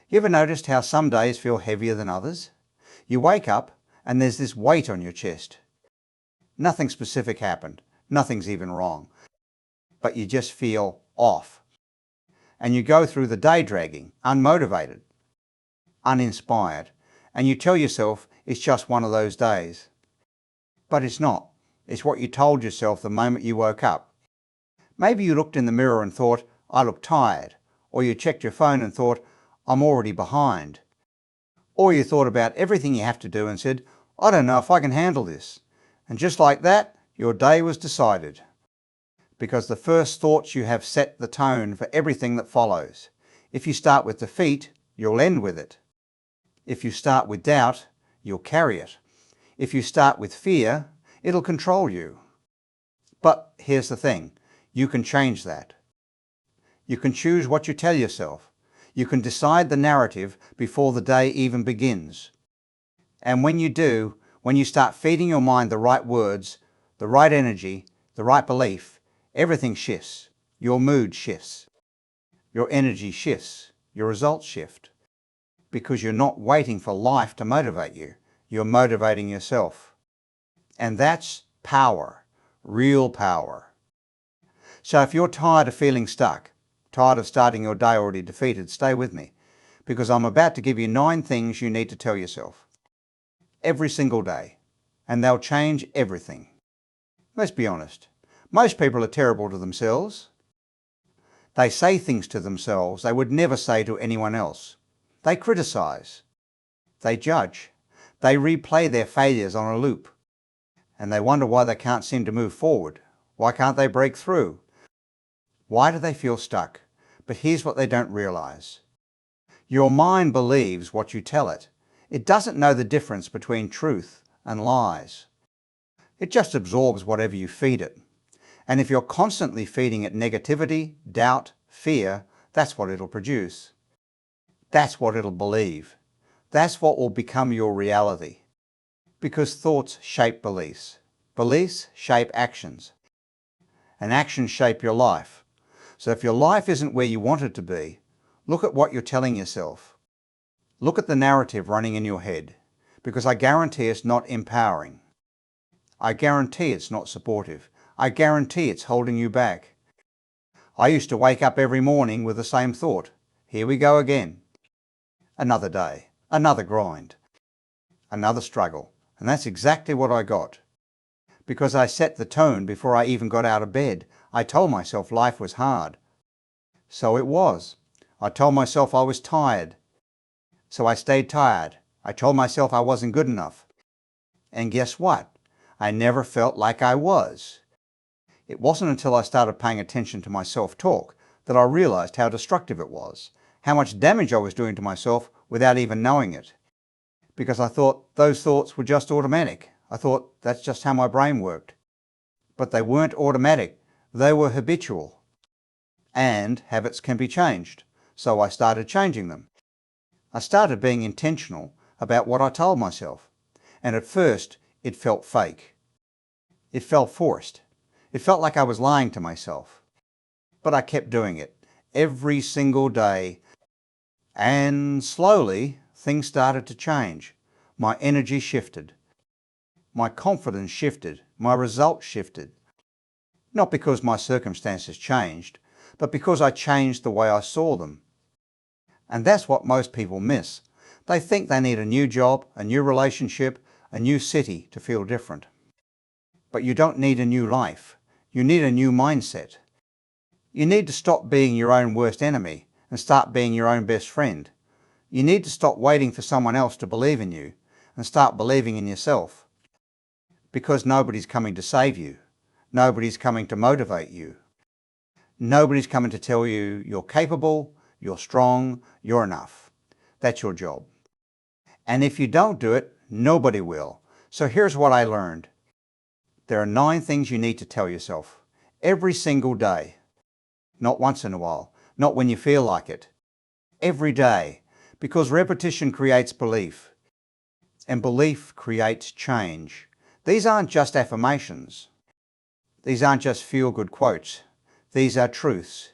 You ever noticed how some days feel heavier than others? You wake up and there's this weight on your chest. Nothing specific happened. Nothing's even wrong. But you just feel off. And you go through the day dragging, unmotivated, uninspired, and you tell yourself it's just one of those days. But it's not. It's what you told yourself the moment you woke up. Maybe you looked in the mirror and thought, I look tired. Or you checked your phone and thought, I'm already behind. Or you thought about everything you have to do and said, I don't know if I can handle this. And just like that, your day was decided. Because the first thoughts you have set the tone for everything that follows. If you start with defeat, you'll end with it. If you start with doubt, you'll carry it. If you start with fear, it'll control you. But here's the thing, you can change that. You can choose what you tell yourself. You can decide the narrative before the day even begins. And when you do, when you start feeding your mind the right words, the right energy, the right belief, everything shifts. Your mood shifts. Your energy shifts. Your results shift. Because you're not waiting for life to motivate you. You're motivating yourself. And that's power. Real power. So if you're tired of feeling stuck, tired of starting your day already defeated, stay with me. Because I'm about to give you 9 things you need to tell yourself. Every single day. And they'll change everything. Let's be honest. Most people are terrible to themselves. They say things to themselves they would never say to anyone else. They criticize. They judge. They replay their failures on a loop. And they wonder why they can't seem to move forward. Why can't they break through? Why do they feel stuck? But here's what they don't realize. Your mind believes what you tell it. It doesn't know the difference between truth and lies. It just absorbs whatever you feed it. And if you're constantly feeding it negativity, doubt, fear, that's what it'll produce. That's what it'll believe. That's what will become your reality. Because thoughts shape beliefs. Beliefs shape actions. And actions shape your life. So if your life isn't where you want it to be, look at what you're telling yourself. Look at the narrative running in your head. Because I guarantee it's not empowering. I guarantee it's not supportive. I guarantee it's holding you back. I used to wake up every morning with the same thought. Here we go again. Another day, another grind, another struggle. And that's exactly what I got. Because I set the tone before I even got out of bed. I told myself life was hard. So it was. I told myself I was tired. So I stayed tired. I told myself I wasn't good enough. And guess what? I never felt like I was. It wasn't until I started paying attention to my self-talk that I realized how destructive it was, how much damage I was doing to myself without even knowing it. Because I thought those thoughts were just automatic. I thought that's just how my brain worked. But they weren't automatic. They were habitual. And habits can be changed. So I started changing them. I started being intentional about what I told myself. And at first, it felt fake. It felt forced. It felt like I was lying to myself. But I kept doing it every single day. And slowly, things started to change. My energy shifted. My confidence shifted. My results shifted. Not because my circumstances changed, but because I changed the way I saw them. And that's what most people miss. They think they need a new job, a new relationship, a new city to feel different. But you don't need a new life. You need a new mindset. You need to stop being your own worst enemy and start being your own best friend. You need to stop waiting for someone else to believe in you and start believing in yourself. Because nobody's coming to save you. Nobody's coming to motivate you. Nobody's coming to tell you you're capable, you're strong, you're enough. That's your job. And if you don't do it, nobody will. So here's what I learned. There are 9 things you need to tell yourself every single day. Not once in a while, not when you feel like it. Every day, because repetition creates belief. And belief creates change. These aren't just affirmations. These aren't just feel-good quotes. These are truths.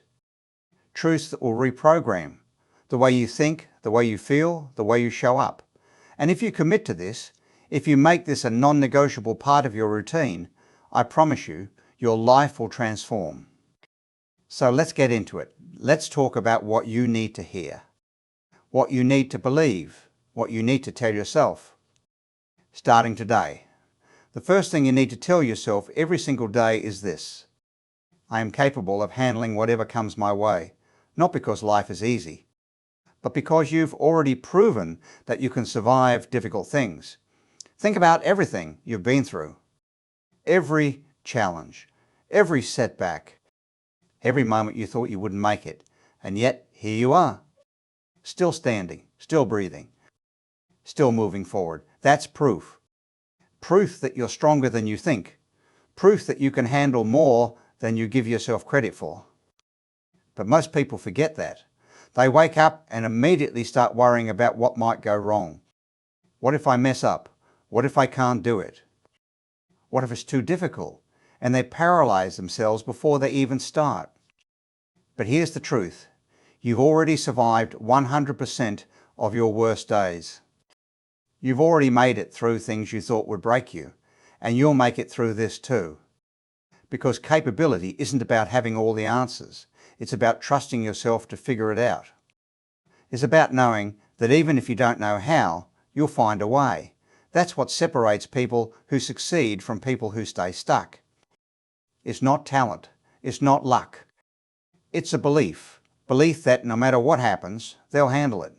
Truths that will reprogram the way you think, the way you feel, the way you show up. And if you commit to this, if you make this a non-negotiable part of your routine, I promise you, your life will transform. So let's get into it. Let's talk about what you need to hear, what you need to believe, what you need to tell yourself. Starting today, the first thing you need to tell yourself every single day is this: I am capable of handling whatever comes my way, not because life is easy, but because you've already proven that you can survive difficult things. Think about everything you've been through, every challenge, every setback, every moment you thought you wouldn't make it, and yet here you are, still standing, still breathing, still moving forward. That's proof. Proof that you're stronger than you think. Proof that you can handle more than you give yourself credit for. But most people forget that. They wake up and immediately start worrying about what might go wrong. What if I mess up? What if I can't do it? What if it's too difficult? And they paralyze themselves before they even start. But here's the truth. You've already survived 100% of your worst days. You've already made it through things you thought would break you, and you'll make it through this too. Because capability isn't about having all the answers. It's about trusting yourself to figure it out. It's about knowing that even if you don't know how, you'll find a way. That's what separates people who succeed from people who stay stuck. It's not talent. It's not luck. It's a belief. Belief that no matter what happens, they'll handle it.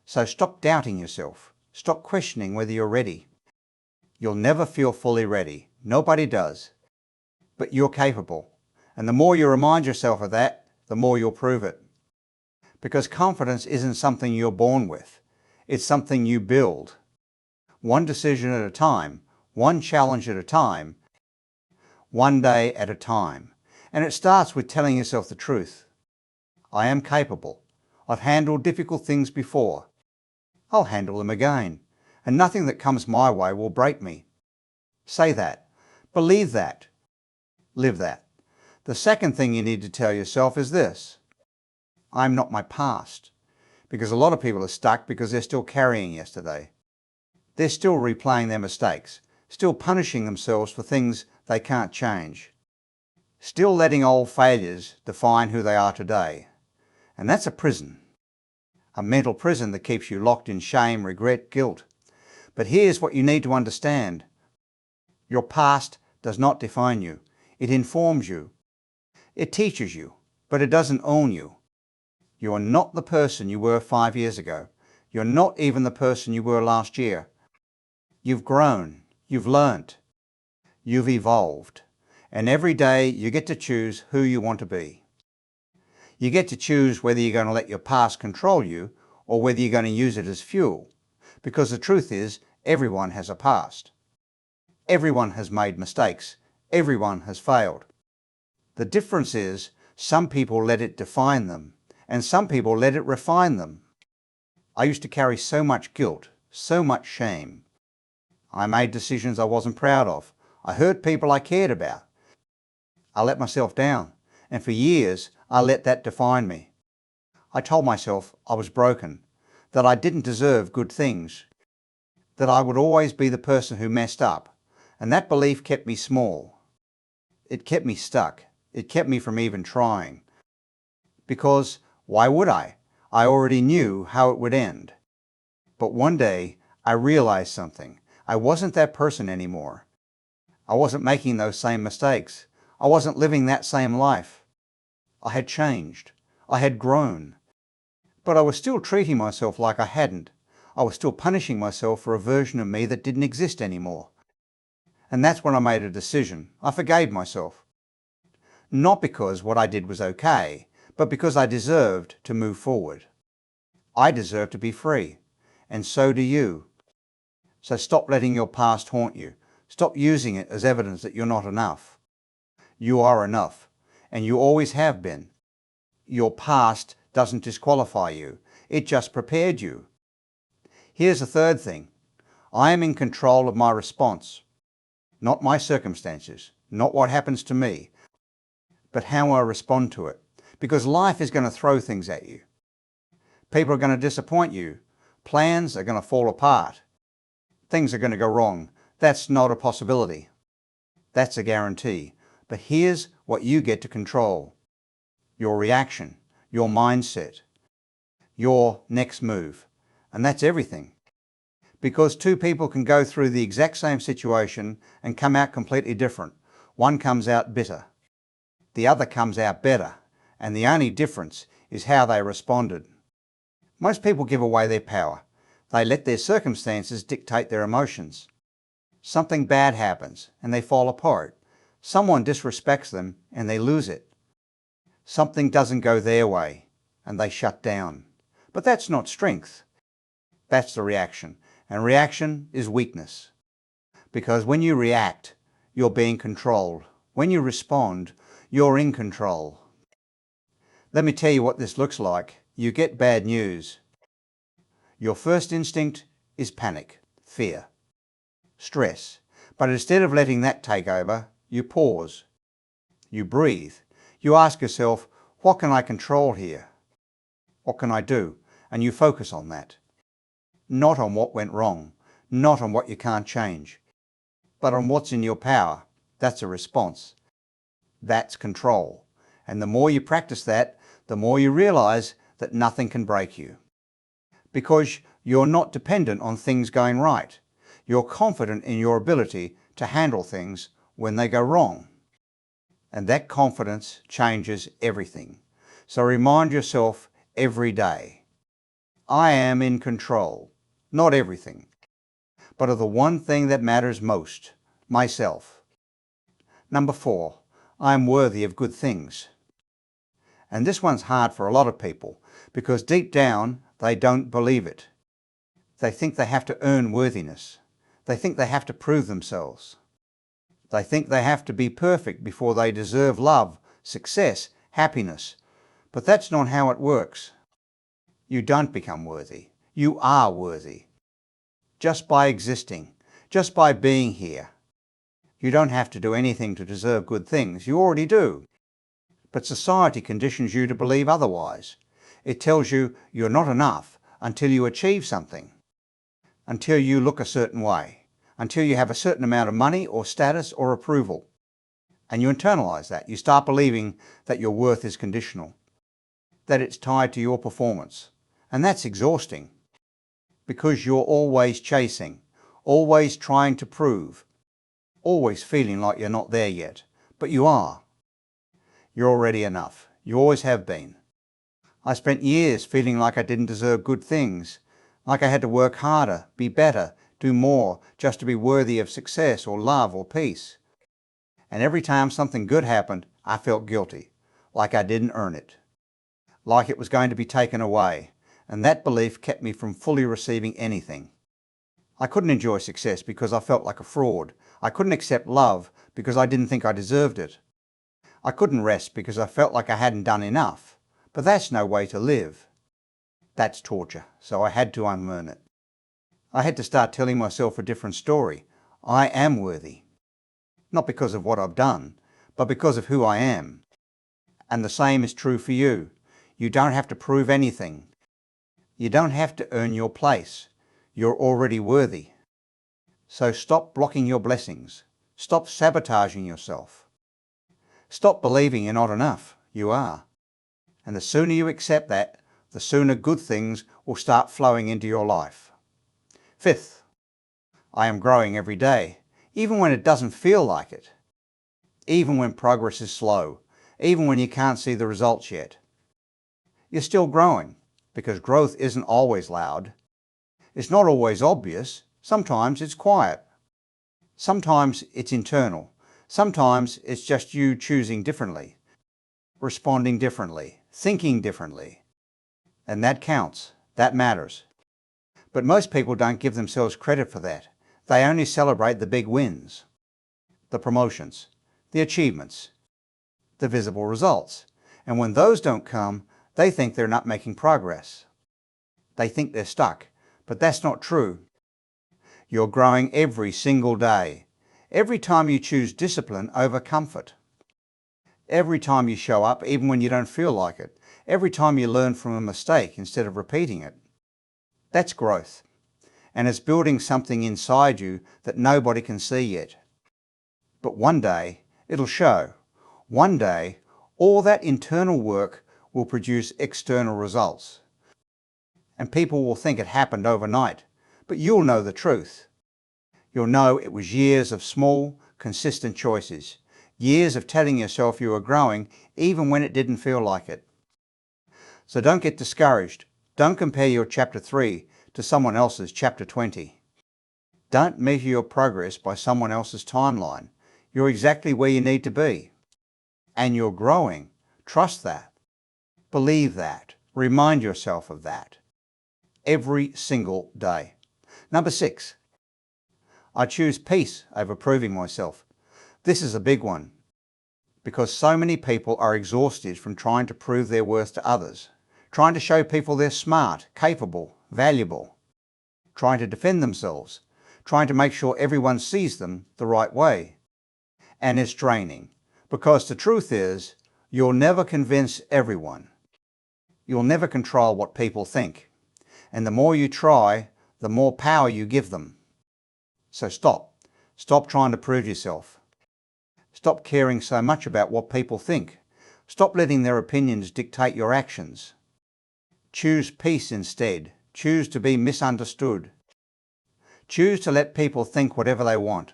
So stop doubting yourself. Stop questioning whether you're ready. You'll never feel fully ready. Nobody does. But you're capable. And the more you remind yourself of that, the more you'll prove it. Because confidence isn't something you're born with. It's something you build. One decision at a time, one challenge at a time, one day at a time. And it starts with telling yourself the truth. I am capable. I've handled difficult things before. I'll handle them again. And nothing that comes my way will break me. Say that. Believe that. Live that. The second thing you need to tell yourself is this: I'm not my past. Because a lot of people are stuck because they're still carrying yesterday. They're still replaying their mistakes, still punishing themselves for things they can't change, still letting old failures define who they are today. And that's a prison. A mental prison that keeps you locked in shame, regret, guilt. But here's what you need to understand. Your past does not define you. It informs you. It teaches you, but it doesn't own you. You are not the person you were 5 years ago. You're not even the person you were last year. You've grown. You've learnt. You've evolved. And every day you get to choose who you want to be. You get to choose whether you're going to let your past control you or whether you're going to use it as fuel. Because the truth is, everyone has a past. Everyone has made mistakes. Everyone has failed. The difference is, some people let it define them, and some people let it refine them. I used to carry so much guilt, so much shame. I made decisions I wasn't proud of. I hurt people I cared about. I let myself down, and for years I let that define me. I told myself I was broken, that I didn't deserve good things, that I would always be the person who messed up, and that belief kept me small. It kept me stuck. It kept me from even trying. Because why would I? I already knew how it would end. But one day I realized something. I wasn't that person anymore. I wasn't making those same mistakes. I wasn't living that same life. I had changed. I had grown. But I was still treating myself like I hadn't. I was still punishing myself for a version of me that didn't exist anymore. And that's when I made a decision. I forgave myself. Not because what I did was okay, but because I deserved to move forward. I deserve to be free. And so do you. So stop letting your past haunt you. Stop using it as evidence that you're not enough. You are enough. And you always have been. Your past doesn't disqualify you. It just prepared you. Here's the third thing. I am in control of my response. Not my circumstances, not what happens to me, but how I respond to it. Because life is going to throw things at you. People are going to disappoint you. Plans are going to fall apart. Things are going to go wrong. That's not a possibility. That's a guarantee. But here's what you get to control: your reaction, your mindset, your next move. And that's everything. Because two people can go through the exact same situation and come out completely different. One comes out bitter. The other comes out better. And the only difference is how they responded. Most people give away their power. They let their circumstances dictate their emotions. Something bad happens and they fall apart. Someone disrespects them and they lose it. Something doesn't go their way and they shut down. But that's not strength. That's the reaction. And reaction is weakness. Because when you react, you're being controlled. When you respond, you're in control. Let me tell you what this looks like. You get bad news. Your first instinct is panic, fear, stress. But instead of letting that take over, you pause. You breathe. You ask yourself, what can I control here? What can I do? And you focus on that. Not on what went wrong, not on what you can't change, but on what's in your power. That's a response. That's control. And the more you practice that, the more you realize that nothing can break you. Because you're not dependent on things going right. You're confident in your ability to handle things when they go wrong. And that confidence changes everything. So remind yourself every day, I am in control. Not everything, but of the one thing that matters most, myself. Number 4, I am worthy of good things. And this one's hard for a lot of people because deep down they don't believe it. They think they have to earn worthiness. They think they have to prove themselves. They think they have to be perfect before they deserve love, success, happiness. But that's not how it works. You don't become worthy. You are worthy. Just by existing, just by being here. You don't have to do anything to deserve good things. You already do. But society conditions you to believe otherwise. It tells you you're not enough until you achieve something, until you look a certain way, until you have a certain amount of money or status or approval. And you internalize that. You start believing that your worth is conditional, that it's tied to your performance. And that's exhausting. Because you're always chasing, always trying to prove, always feeling like you're not there yet, but you are. You're already enough. You always have been. I spent years feeling like I didn't deserve good things, like I had to work harder, be better, do more, just to be worthy of success or love or peace. And every time something good happened, I felt guilty, like I didn't earn it, like it was going to be taken away. And that belief kept me from fully receiving anything. I couldn't enjoy success because I felt like a fraud. I couldn't accept love because I didn't think I deserved it. I couldn't rest because I felt like I hadn't done enough. But that's no way to live. That's torture, so I had to unlearn it. I had to start telling myself a different story. I am worthy. Not because of what I've done, but because of who I am. And the same is true for you. You don't have to prove anything. You don't have to earn your place. You're already worthy. So stop blocking your blessings. Stop sabotaging yourself. Stop believing you're not enough. You are. And the sooner you accept that, the sooner good things will start flowing into your life. 5th, I am growing every day, even when it doesn't feel like it. Even when progress is slow. Even when you can't see the results yet. You're still growing, because growth isn't always loud. It's not always obvious. Sometimes it's quiet. Sometimes it's internal. Sometimes it's just you choosing differently, responding differently, thinking differently. And that counts. That matters. But most people don't give themselves credit for that. They only celebrate the big wins, the promotions, the achievements, the visible results. And when those don't come, they think they're not making progress. They think they're stuck. But that's not true. You're growing every single day. Every time you choose discipline over comfort. Every time you show up, even when you don't feel like it. every time you learn from a mistake instead of repeating it. That's growth. And it's building something inside you that nobody can see yet. But one day it'll show. One day all that internal work will produce external results. And people will think it happened overnight, but you'll know the truth. You'll know it was years of small, consistent choices, years of telling yourself you were growing even when it didn't feel like it. So don't get discouraged. Don't compare your chapter 3 to someone else's chapter 20. Don't measure your progress by someone else's timeline. You're exactly where you need to be. And you're growing. Trust that. Believe that. Remind yourself of that. Every single day. Number 6. I choose peace over proving myself. This is a big one, because so many people are exhausted from trying to prove their worth to others, trying to show people they're smart, capable, valuable, trying to defend themselves, trying to make sure everyone sees them the right way. And it's draining, because the truth is, you'll never convince everyone. You'll never control what people think. And the more you try, the more power you give them. So stop. Stop trying to prove yourself. Stop caring so much about what people think. Stop letting their opinions dictate your actions. Choose peace instead. Choose to be misunderstood. Choose to let people think whatever they want,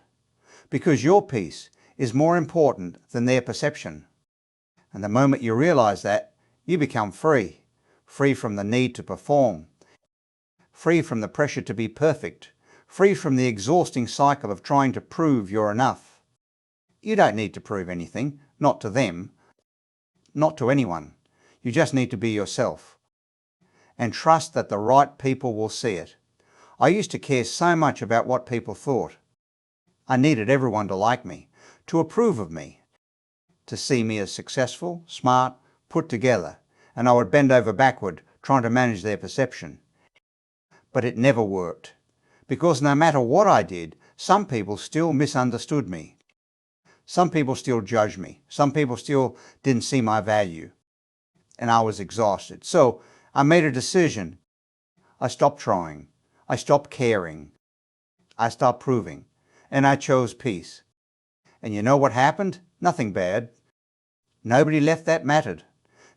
because your peace is more important than their perception. And the moment you realize that, you become free. Free from the need to perform. Free from the pressure to be perfect. Free from the exhausting cycle of trying to prove you're enough. You don't need to prove anything, not to them, not to anyone. You just need to be yourself. And trust that the right people will see it. I used to care so much about what people thought. I needed everyone to like me, to approve of me, to see me as successful, smart, put together, and I would bend over backward trying to manage their perception. But it never worked, because no matter what I did, some people still misunderstood me. Some people still judged me. Some people still didn't see my value. And I was exhausted. So I made a decision. I stopped trying. I stopped caring. I stopped proving. And I chose peace. And you know what happened? Nothing bad. Nobody left that mattered.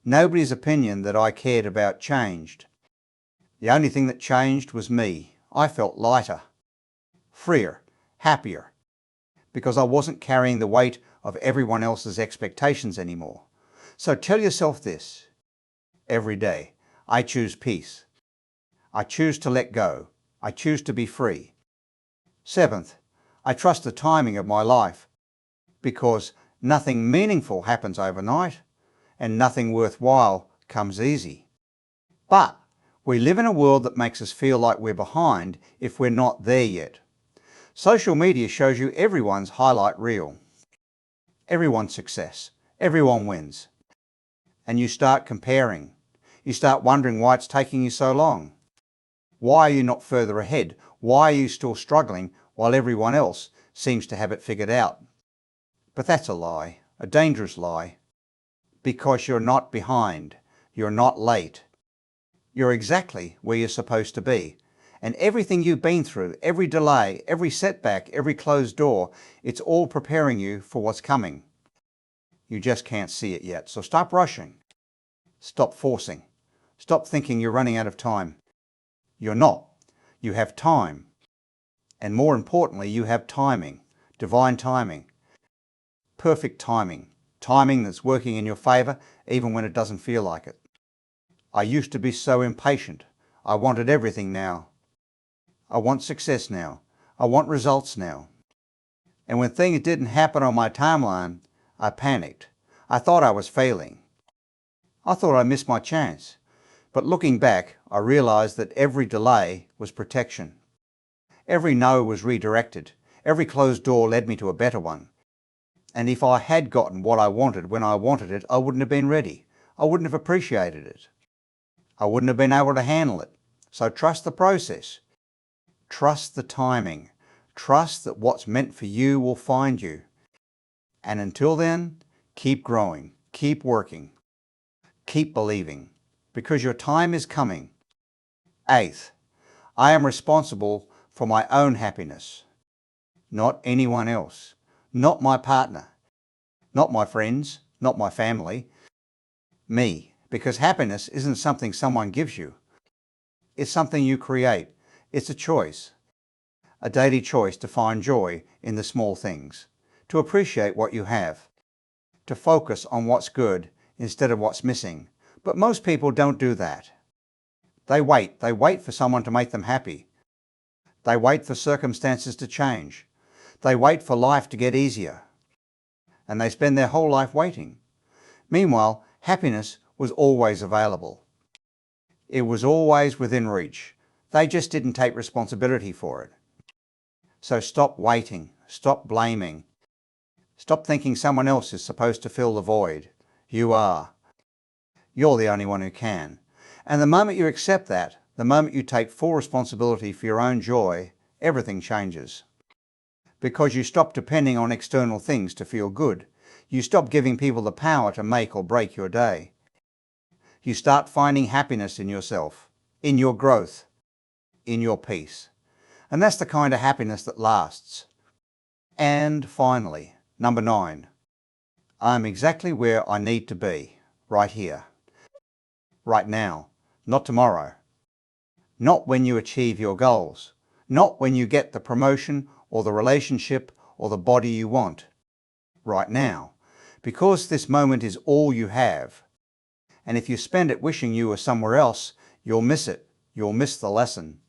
Nobody's opinion that I cared about changed. The only thing that changed was me. I felt lighter, freer, happier, because I wasn't carrying the weight of everyone else's expectations anymore. So tell yourself this every day. I choose peace. I choose to let go. I choose to be free. 7th, I trust the timing of my life, because nothing meaningful happens overnight and nothing worthwhile comes easy. But we live in a world that makes us feel like we're behind if we're not there yet. Social media shows you everyone's highlight reel, everyone's success, everyone wins. And you start comparing. You start wondering why it's taking you so long. Why are you not further ahead? Why are you still struggling while everyone else seems to have it figured out? But that's a lie, a dangerous lie, because you're not behind. You're not late. You're exactly where you're supposed to be. And everything you've been through, every delay, every setback, every closed door, it's all preparing you for what's coming. You just can't see it yet. So stop rushing. Stop forcing. Stop thinking you're running out of time. You're not. You have time. And more importantly, you have timing. Divine timing. Perfect timing. Timing that's working in your favor even when it doesn't feel like it. I used to be so impatient. I wanted everything now. I want success now. I want results now. And when things didn't happen on my timeline, I panicked. I thought I was failing. I thought I missed my chance. But looking back, I realized that every delay was protection. Every no was redirected. Every closed door led me to a better one. And if I had gotten what I wanted when I wanted it, I wouldn't have been ready. I wouldn't have appreciated it. I wouldn't have been able to handle it. So trust the process. Trust the timing. Trust that what's meant for you will find you. And until then, keep growing. Keep working. Keep believing, because your time is coming. Eighth, I am responsible for my own happiness, not anyone else, not my partner, not my friends, not my family, me. Because happiness isn't something someone gives you. It's something you create. It's a choice, a daily choice to find joy in the small things, to appreciate what you have, to focus on what's good instead of what's missing. But most people don't do that. They wait for someone to make them happy. They wait for circumstances to change. They wait for life to get easier. And they spend their whole life waiting. Meanwhile, happiness was always available. It was always within reach. They just didn't take responsibility for it. So stop waiting, stop blaming. Stop thinking someone else is supposed to fill the void. You are. You're the only one who can. And the moment you accept that, the moment you take full responsibility for your own joy, everything changes. Because you stop depending on external things to feel good. You stop giving people the power to make or break your day. You start finding happiness in yourself, in your growth, in your peace. And that's the kind of happiness that lasts. And finally, number 9, I'm exactly where I need to be, right here, right now, not tomorrow. Not when you achieve your goals, not when you get the promotion or the relationship or the body you want. Right now, because this moment is all you have. And if you spend it wishing you were somewhere else, you'll miss it. You'll miss the lesson.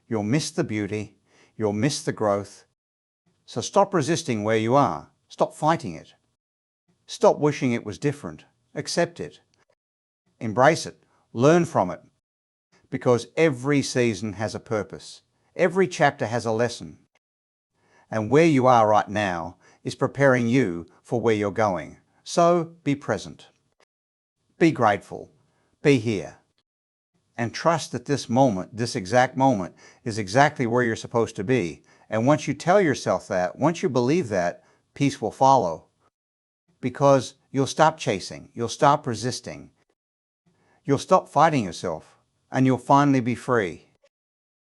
You'll miss the beauty. You'll miss the growth. So stop resisting where you are. Stop fighting it. Stop wishing it was different. Accept it. Embrace it. Learn from it. Because every season has a purpose. Every chapter has a lesson. And where you are right now is preparing you for where you're going. So be present. Be grateful. Be here. And trust that this moment, this exact moment, is exactly where you're supposed to be. And once you tell yourself that, once you believe that, peace will follow. Because you'll stop chasing. You'll stop resisting. You'll stop fighting yourself. And you'll finally be free.